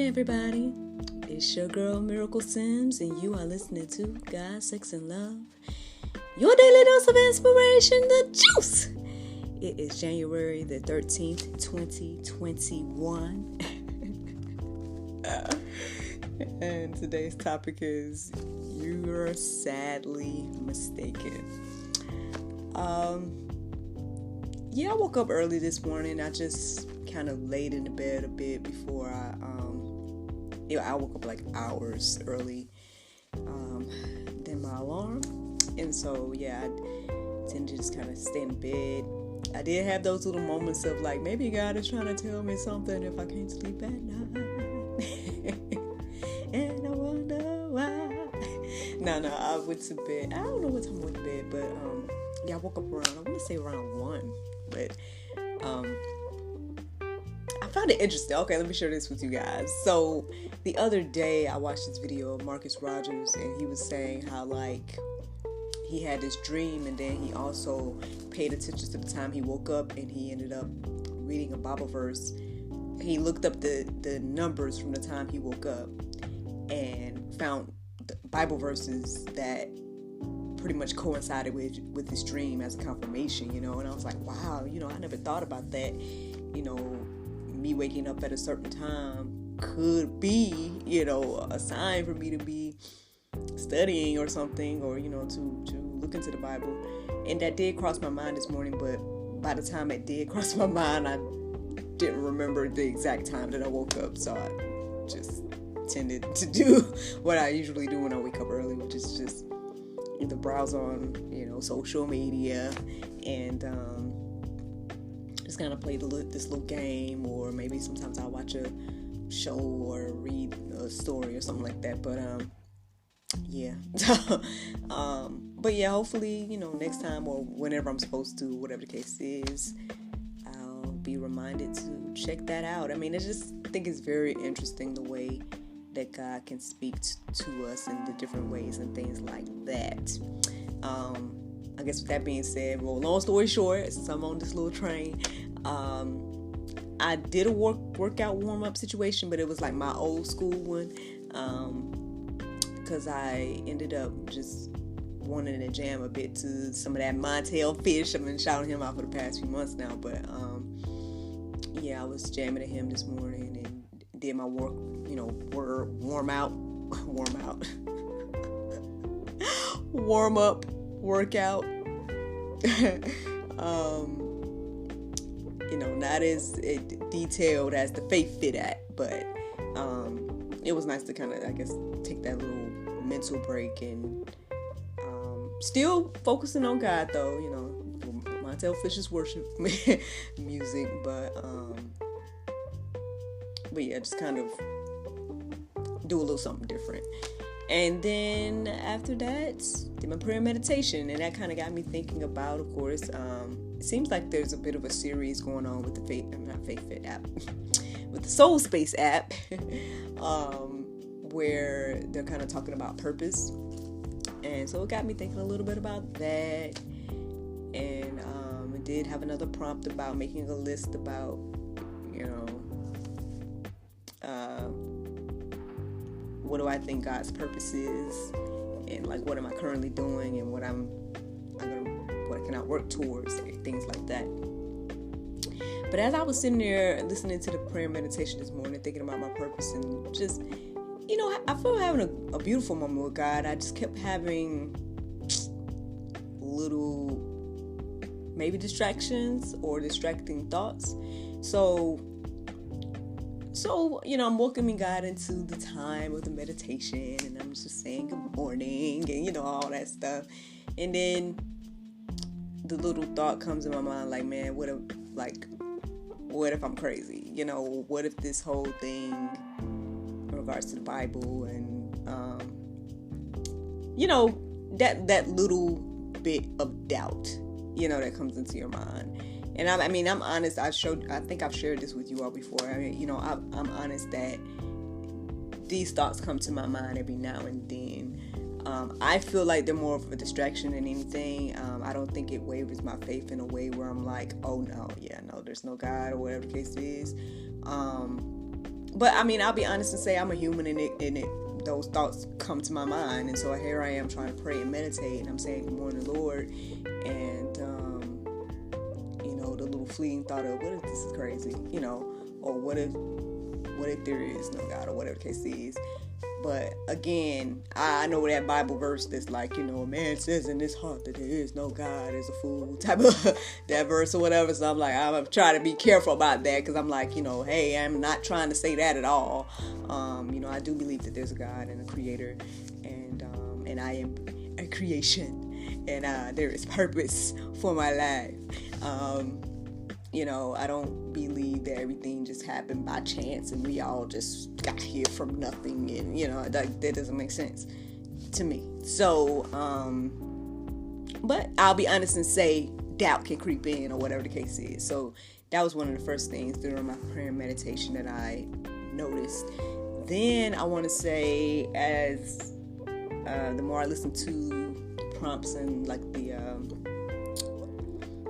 everybody. It's your girl Miracle Sims, and you are listening to God, Sex, and Love, your daily dose of inspiration, the juice. It is January the 13th, 2021. And today's topic is you're sadly mistaken. I woke up early this morning. I just kind of laid in the bed a bit before I woke up like hours early than my alarm. And so, I tend to just kind of stay in bed. I did have those little moments of like, maybe God is trying to tell me something if I can't sleep at night. And I wonder why. No, I went to bed. I don't know what time I went to bed, but I woke up around, I want to say around 1. But I found it interesting. Okay, let me share this with you guys. So the other day I watched this video of Marcus Rogers, and he was saying how like he had this dream, and then he also paid attention to the time he woke up, and he ended up reading a Bible verse. He looked up the numbers from the time he woke up and found the Bible verses that pretty much coincided with his dream as a confirmation, and I was like, wow, I never thought about that. Me waking up at a certain time could be, a sign for me to be studying or something, or, to look into the Bible. And that did cross my mind this morning, but by the time it did cross my mind, I didn't remember the exact time that I woke up, so I just tended to do what I usually do when I wake up early, which is just either browse on, social media and just kind of play this little game, or maybe sometimes I'll watch a show or read a story or something like that. But hopefully, next time or whenever I'm supposed to, whatever the case is, I'll be reminded to check that out. I mean, I think it's very interesting the way that God can speak to us in the different ways and things like that. I guess with that being said, long story short, since I'm on this little train, I did a workout warm-up situation, but it was like my old school one, because I ended up just wanting to jam a bit to some of that Montel Fish. I've been shouting him out for the past few months now, but I was jamming to him this morning and did my warm up workout. Not as detailed as the Faith Fit app, but it was nice to kind of, I guess, take that little mental break and still focusing on God, though, Montel Fish's worship music, but just kind of do a little something different. And then after that, did my prayer meditation, and that kind of got me thinking about, of course, it seems like there's a bit of a series going on with the Faith Fit app, with the Soul Space app, where they're kind of talking about purpose. And so it got me thinking a little bit about that. And it did have another prompt about making a list about, what do I think God's purpose is, and like what am I currently doing, and what can I work towards, things like that. But as I was sitting there listening to the prayer meditation this morning, thinking about my purpose, and just, I feel having a beautiful moment with God. I just kept having little maybe distractions or distracting thoughts. So I'm welcoming God into the time of the meditation, and I'm just saying good morning and, all that stuff. And then the little thought comes in my mind, like, man, what if I'm crazy? What if this whole thing in regards to the Bible and, that little bit of doubt, that comes into your mind. And I'm honest. I think I've shared this with you all before. I'm honest that these thoughts come to my mind every now and then. I feel like they're more of a distraction than anything. I don't think it wavers my faith in a way where I'm like, oh no, there's no God, or whatever the case is. But I mean, I'll be honest and say I'm a human, and those thoughts come to my mind, and so here I am trying to pray and meditate, and I'm saying good morning, Lord, and the little fleeting thought of, what if this is crazy, or what if there is no God, or whatever the case is. But again, I know that Bible verse that's like, a man says in his heart that there is no God is a fool, type of that verse or whatever. So I'm like, I'm trying to be careful about that, because I'm like, hey, I'm not trying to say that at all. I do believe that there's a God and a creator, and I am a creation, and there is purpose for my life. I don't believe that everything just happened by chance and we all just got here from nothing, and that doesn't make sense to me. So but I'll be honest and say doubt can creep in, or whatever the case is. So that was one of the first things during my prayer and meditation that I noticed. Then I want to say, as the more I listen to the prompts and like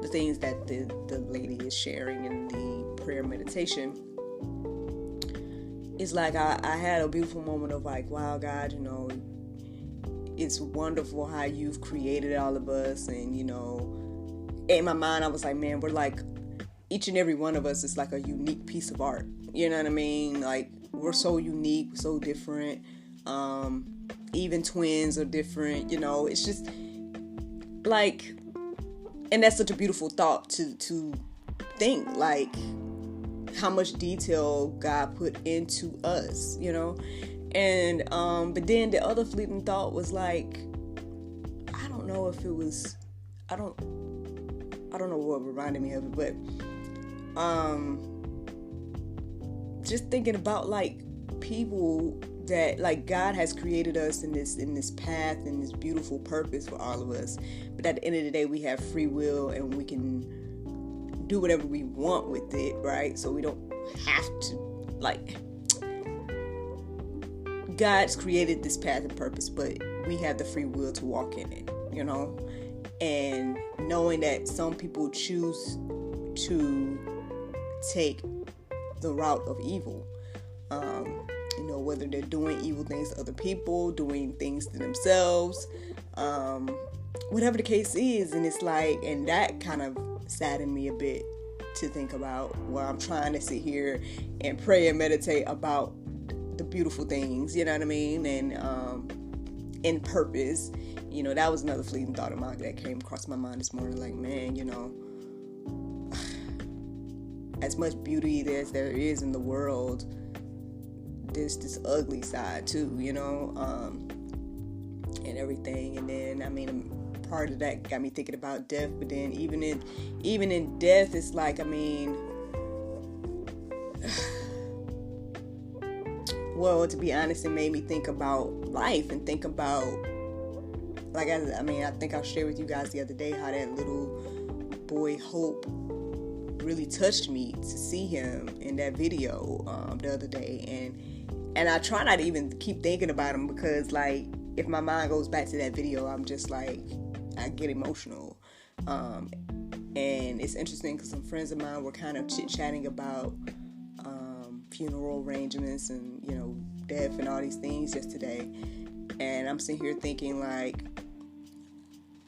the things that the lady is sharing in the prayer meditation, it's like I had a beautiful moment of like, wow, God, it's wonderful how you've created all of us. And in my mind I was like, man, we're like, each and every one of us is like a unique piece of art, you know what I mean? Like, we're so unique, we're so different. Even twins are different, it's just like, and that's such a beautiful thought to think, like, how much detail God put into us, and but then the other fleeting thought was like, I don't know if it was, I don't know what reminded me of it, but just thinking about like people that, like, God has created us in this path and this beautiful purpose for all of us, but at the end of the day we have free will and we can do whatever we want with it, right? So we don't have to, like, God's created this path and purpose, but we have the free will to walk in it, and knowing that some people choose to take the route of evil, whether they're doing evil things to other people, doing things to themselves, whatever the case is. And it's like, and that kind of saddened me a bit to think about, while I'm trying to sit here and pray and meditate about the beautiful things, you know what I mean, and in purpose. That was another fleeting thought of mine that came across my mind this morning, like, man, as much beauty as there is in the world, there's this ugly side too, and everything. And then, I mean, part of that got me thinking about death. But then even in death, it's like, I mean, well, to be honest, it made me think about life and think about, like, I think I shared with you guys the other day how that little boy Hope really touched me to see him in that video the other day, and I try not to even keep thinking about him, because, like, if my mind goes back to that video, I'm just like, I get emotional. And it's interesting because some friends of mine were kind of chit-chatting about funeral arrangements and, death and all these things yesterday. And I'm sitting here thinking, like,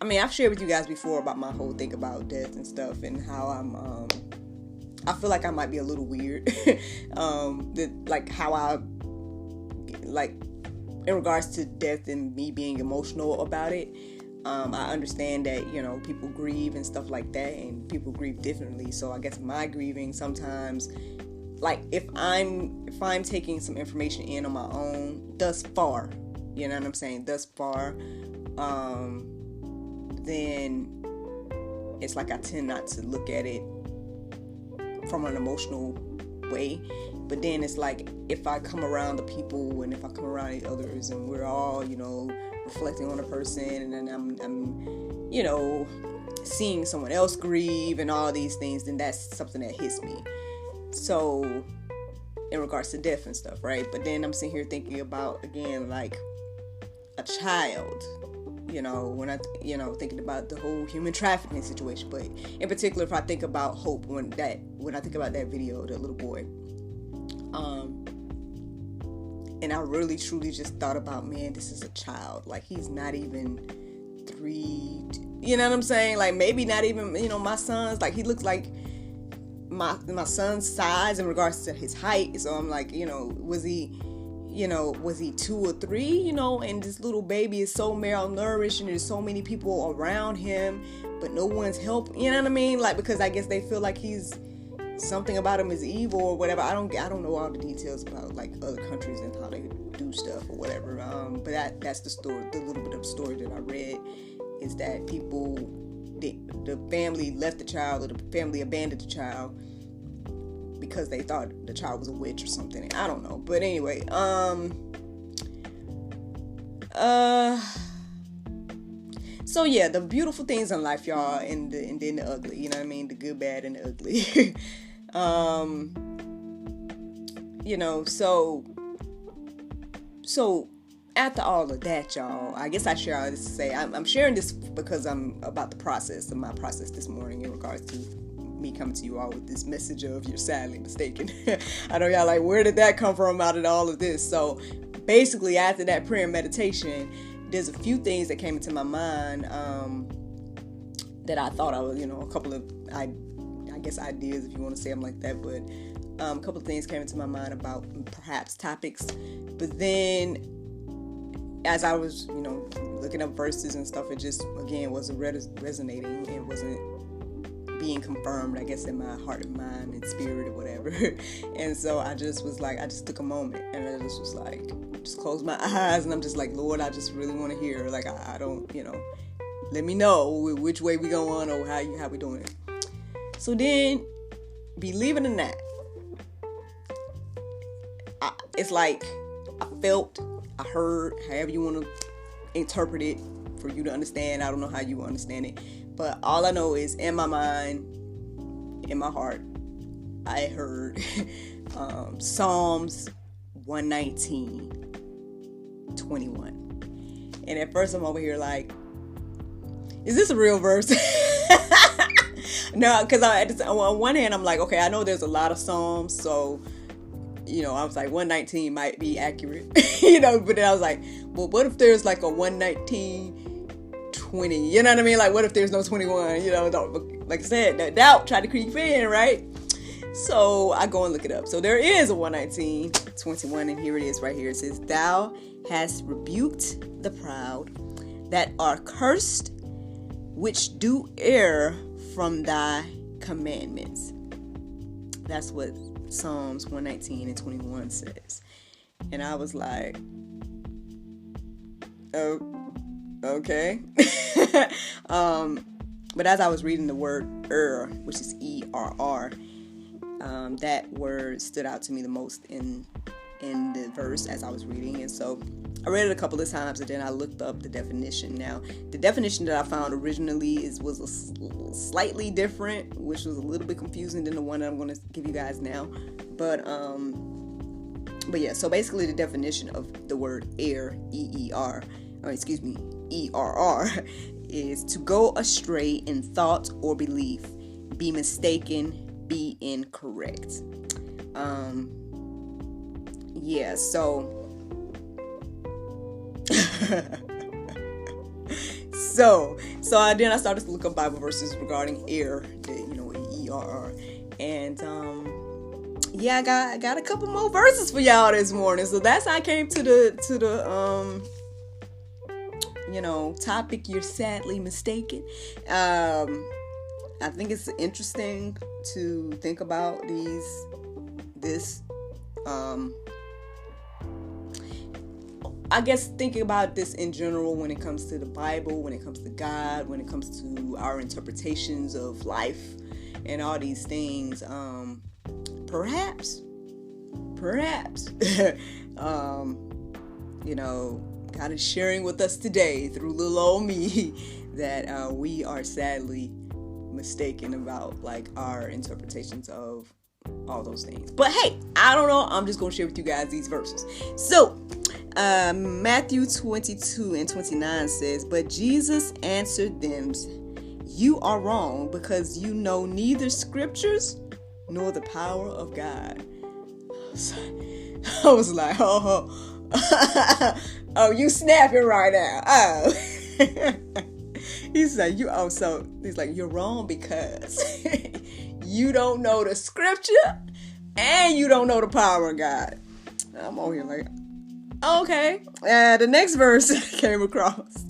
I mean, I've shared with you guys before about my whole thing about death and stuff, and how I feel like I might be a little weird. Like, how I, like, in regards to death and me being emotional about it. I understand that, people grieve and stuff like that, and people grieve differently. So I guess my grieving sometimes, like, if I'm taking some information in on my own, thus far, you know what I'm saying, thus far, then it's like I tend not to look at it from an emotional way. But then it's like, if I come around the people and if I come around the others and we're all, reflecting on a person, and then I'm seeing someone else grieve and all these things, then that's something that hits me. So in regards to death and stuff, right? But then I'm sitting here thinking about, again, like, a child, when I, thinking about the whole human trafficking situation. But in particular, if I think about Hope, when I think about that video, the little boy, And I really truly just thought about, man, this is a child. Like, he's not even 3, you know what I'm saying? Like, maybe not even, my son's, like, he looks like my son's size in regards to his height. So I'm like, was he 2 or 3, and this little baby is so malnourished and there's so many people around him, but no one's helping, you know what I mean? Like, because I guess they feel like something about him is evil or whatever. I don't know all the details about like other countries and how they do stuff or whatever. But that's the story, the little bit of story that I read, is that the family left the child, or the family abandoned the child because they thought the child was a witch or something. I don't know. But anyway, so yeah, the beautiful things in life, y'all, and then the ugly, you know what I mean? The good, bad, and the ugly. So after all of that, y'all, I guess I share all this to say, I'm sharing this because I'm about the process of my process this morning in regards to me coming to you all with this message of you're sadly mistaken. I know y'all like, where did that come from out of all of this? So basically, after that prayer and meditation, there's a few things that came into my mind that I thought I was, a couple of, I guess, ideas, if you want to say them like that, but a couple of things came into my mind about perhaps topics. But then as I was, looking up verses and stuff, it just, again, wasn't resonating. It wasn't being confirmed, I guess, in my heart and mind and spirit or whatever. And so I just was like, I just took a moment and I just was like, just closed my eyes, and I'm just like, Lord, I just really want to hear. Like, I don't, let me know which way we going or how we doing it. So then, believe it or not, it's like I felt, I heard, however you want to interpret it for you to understand. I don't know how you understand it, but all I know is in my mind, in my heart, I heard Psalms 119:21. And at first I'm over here like, is this a real verse? No, because on one hand I'm like, okay, I know there's a lot of Psalms, so I was like 119 might be accurate, but then I was like, well, what if there's like a 119:20? You know what I mean? Like, what if there's no 21? Like I said, that doubt tried to creep in, right? So I go and look it up. So there is a 119:21, and here it is right here. It says, "Thou hast rebuked the proud that are cursed, which do err from thy commandments." That's what Psalms 119:21 says. And I was like, oh, okay. But as I was reading the word err, which is E-R-R, that word stood out to me the most in the verse as I was reading. And so I read it a couple of times, and then I looked up the definition. Now, the definition that I found originally was slightly different, which was a little bit confusing than the one that I'm going to give you guys now. But yeah, so basically the definition of the word err, E-R-R, is to go astray in thought or belief, be mistaken, be incorrect. Yeah, so then I started to look up Bible verses regarding error, E-R-R, and I got a couple more verses for y'all this morning. So that's how I came to the topic. You're sadly mistaken. I think it's interesting to think about this. I guess thinking about this in general when it comes to the Bible, when it comes to God, when it comes to our interpretations of life and all these things, perhaps, God is sharing with us today through little old me that we are sadly mistaken about like our interpretations of all those things. But hey, I don't know. I'm just going to share with you guys these verses. So, Matthew 22:29 says, "But Jesus answered them, You are wrong, because you know neither scriptures nor the power of God." I was like, oh, oh, you snapping right now. Oh. He's like, he's like, you're wrong because you don't know the scripture and you don't know the power of God. I'm on here like, okay. The next verse I came across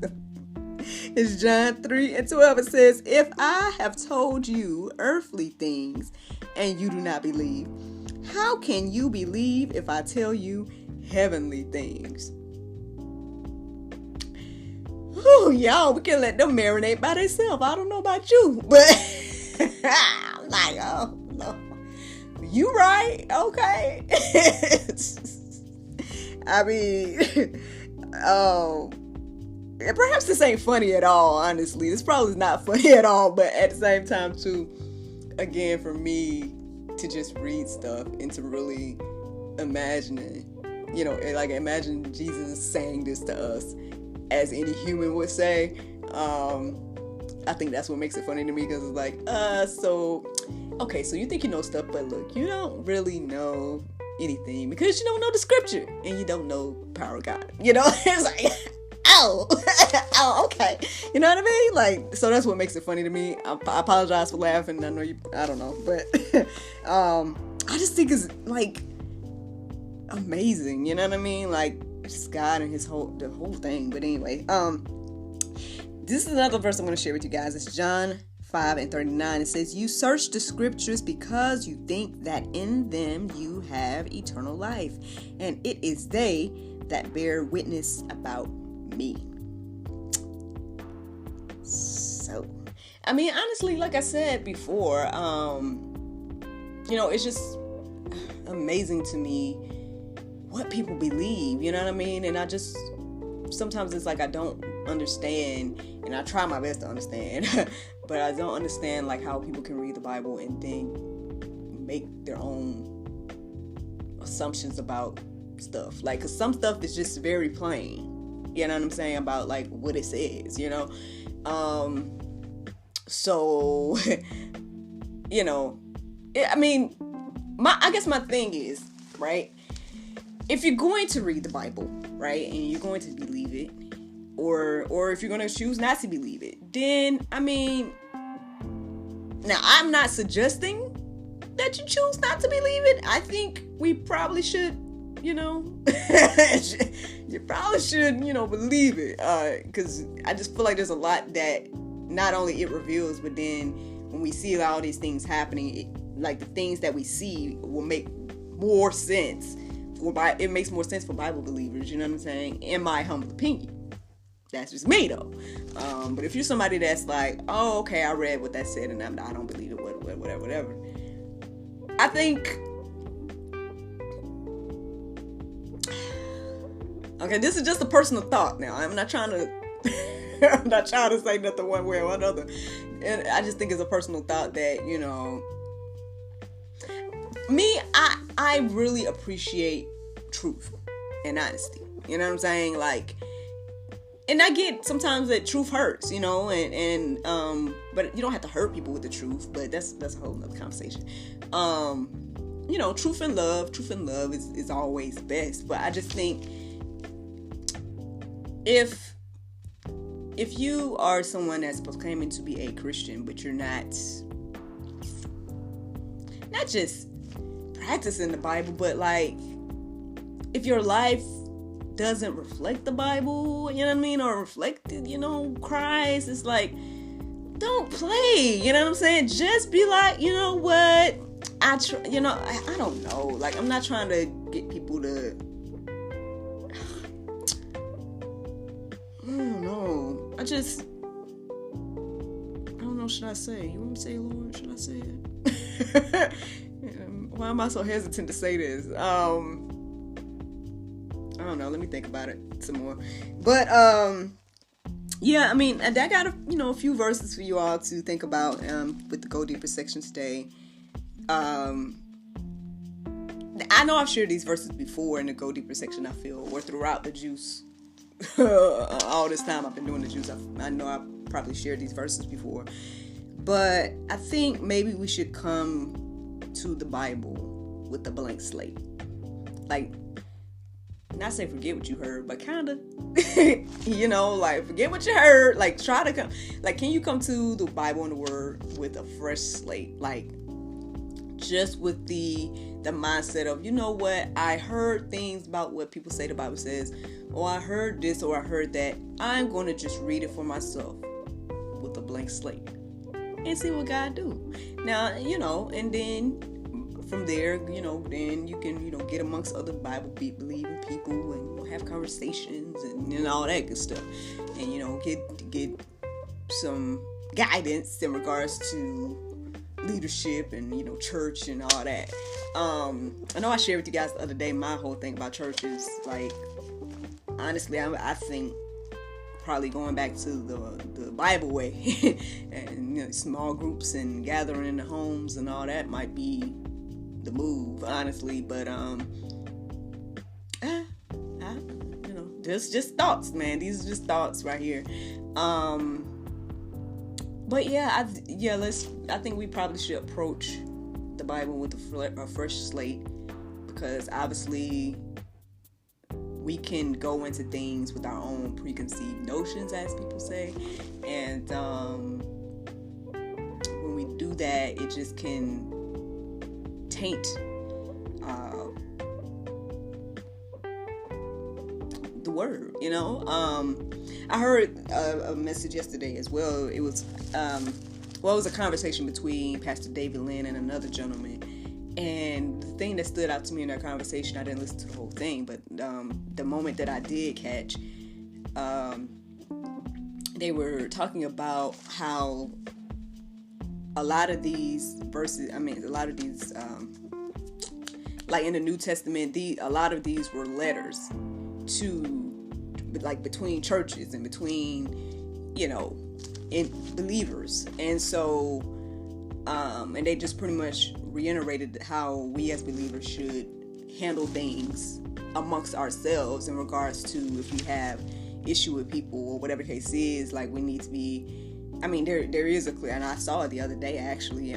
is John 3:12. It says, if I have told you earthly things and you do not believe, how can you believe if I tell you heavenly things? Oh, y'all, we can let them marinate by themselves. I don't know about you, but I'm like, oh, no. You right, okay. I mean, perhaps this ain't funny at all, honestly. This probably is not funny at all, but at the same time, too, again, for me to just read stuff and to really imagine it, like imagine Jesus saying this to us as any human would say. I think that's what makes it funny to me, because it's like, so you think you know stuff, but look, you don't really know anything because you don't know the scripture and you don't know the power of God. It's like, oh, okay. You know what I mean? Like, so that's what makes it funny to me. I apologize for laughing. I know I don't know, but I just think it's like amazing. You know what I mean? Like, just God and the whole thing. But anyway, this is another verse I'm going to share with you guys. It's John 5:39. It says, you search the scriptures because you think that in them you have eternal life, and it is they that bear witness about me. So, I mean, honestly, like I said before, it's just amazing to me what people believe, you know what I mean? And sometimes it's like I don't understand, and I try my best to understand, but I don't understand like how people can read the Bible and then make their own assumptions about stuff. Like, cause some stuff is just very plain, you know what I'm saying, about like what it says, so, I guess my thing is, right, if you're going to read the Bible, right, and you're going to believe it, or if you're going to choose not to believe it, then, now I'm not suggesting that you choose not to believe it. I think we probably should, you probably should, believe it, because I just feel like there's a lot that not only it reveals, but then when we see all these things happening, like the things that we see will make more sense. It makes more sense for Bible believers, you know what I'm saying? In my humble opinion. That's just me, though. But if you're somebody that's like, oh, okay, I read what that said and I don't believe it, whatever. I think, okay, this is just a personal thought now. I'm not trying to say nothing one way or another. And I just think it's a personal thought that, I really appreciate truth and honesty. You know what I'm saying? Like, and I get sometimes that truth hurts, but you don't have to hurt people with the truth, but that's a whole nother conversation. Truth and love is always best. But I just think if you are someone that's proclaiming to be a Christian, but you're not just practicing the Bible, but like, if your life doesn't reflect the Bible, you know what I mean, or reflect, Christ, it's like, don't play, you know what I'm saying? Just be like, you know what, I don't know, like, I'm not trying to get people to, I don't know, I don't know, should I say? You want me to say it, Lord? Should I say it? Why am I so hesitant to say this? I don't know. Let me think about it some more. But, yeah, I got a few verses for you all to think about with the Go Deeper section today. I know I've shared these verses before in the Go Deeper section, I feel, or throughout the juice. All this time I've been doing the juice. I know I've probably shared these verses before. But I think maybe we should come to the Bible with a blank slate. like, not say forget what you heard, but kind of, you know, like forget what you heard. Like try to come, like, can you come to the Bible and the Word with a fresh slate? Like just with the mindset of, you know what, I heard things about what people say the Bible says, or I heard this, or I heard that. I'm going to just read it for myself with a blank slate and see what God do. Now, you know, and then from there, you know, then you can, you know, get amongst other Bible believing people and, you know, have conversations and all that good stuff, and, you know, get some guidance in regards to leadership and, you know, church and all that. I know I shared with you guys the other day my whole thing about church is, like, honestly, I think probably going back to the Bible way and, you know, small groups and gathering in the homes and all that might be the move, honestly. But you know, just thoughts, man. These are just thoughts right here. But yeah, I think we probably should approach the Bible with a fresh slate, because obviously we can go into things with our own preconceived notions, as people say, and when we do that, it just can taint the word, you know. I heard a message yesterday as well. It was it was a conversation between Pastor David Lynn and another gentleman, and the thing that stood out to me in that conversation, I didn't listen to the whole thing, but the moment that I did catch, they were talking about how a lot of these verses, like in the New Testament, a lot of these were letters to, like, between churches and between, you know, in believers. And so, and they just pretty much reiterated how we as believers should handle things amongst ourselves in regards to if we have issue with people or whatever the case is. Like, we need to be, I mean, there is a clear, and I saw it the other day actually,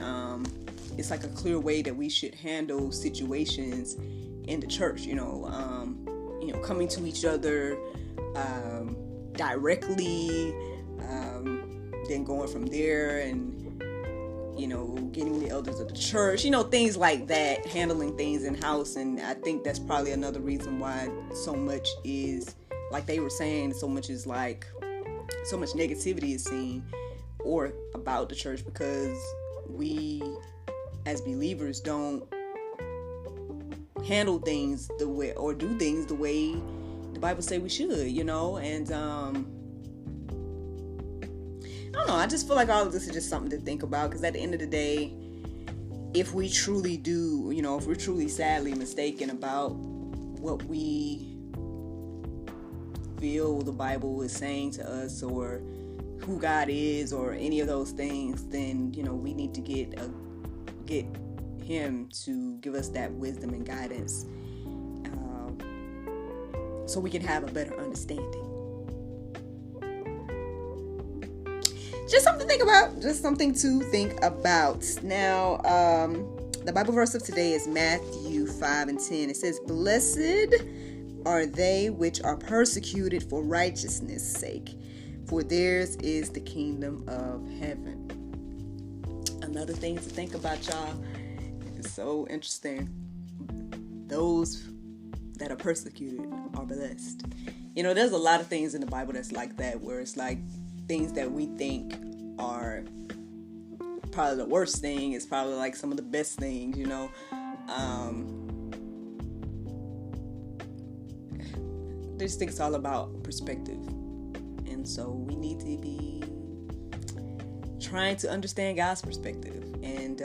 it's like a clear way that we should handle situations in the church, you know, coming to each other directly, then going from there and, you know, getting the elders of the church, you know, things like that, handling things in house. And I think that's probably another reason why so much is, like they were saying, so much negativity is seen or about the church, because we as believers don't handle things the way, or do things the way the Bible say we should, you know. And I don't know, I just feel like all of this is just something to think about, because at the end of the day, if we truly do, you know, if we're truly sadly mistaken about what we feel the Bible is saying to us, or who God is, or any of those things, then, you know, we need to get Him to give us that wisdom and guidance, so we can have a better understanding. Just something to think about. Now, the Bible verse of today is Matthew 5:10. It says, "Blessed are they which are persecuted for righteousness' sake, for theirs is the kingdom of heaven." Another thing to think about, y'all. It's so interesting. Those that are persecuted are blessed. You know, there's a lot of things in the Bible that's like that, where it's like things that we think are probably the worst thing is probably like some of the best things, you know. I just think it's all about perspective. And so we need to be trying to understand God's perspective and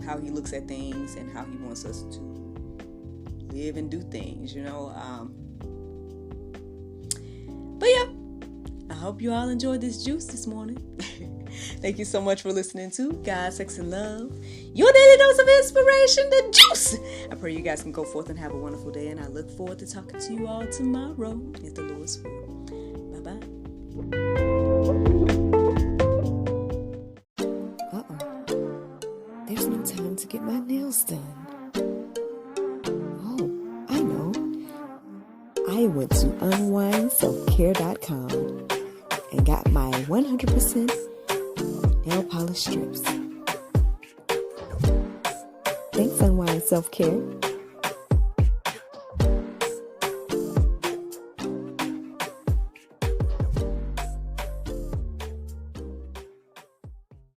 how He looks at things and how He wants us to live and do things, you know. But yeah, I hope you all enjoyed this juice this morning. Thank you so much for listening to God, Sex, and Love, your daily dose of inspiration, the juice. I pray you guys can go forth and have a wonderful day, and I look forward to talking to you all tomorrow if the Lord's will. Bye-bye. There's no time to get my nails done. Oh, I know. I went to unwindselfcare.com and got my 100% nail polish strips. Thanks, Unwind Self Care.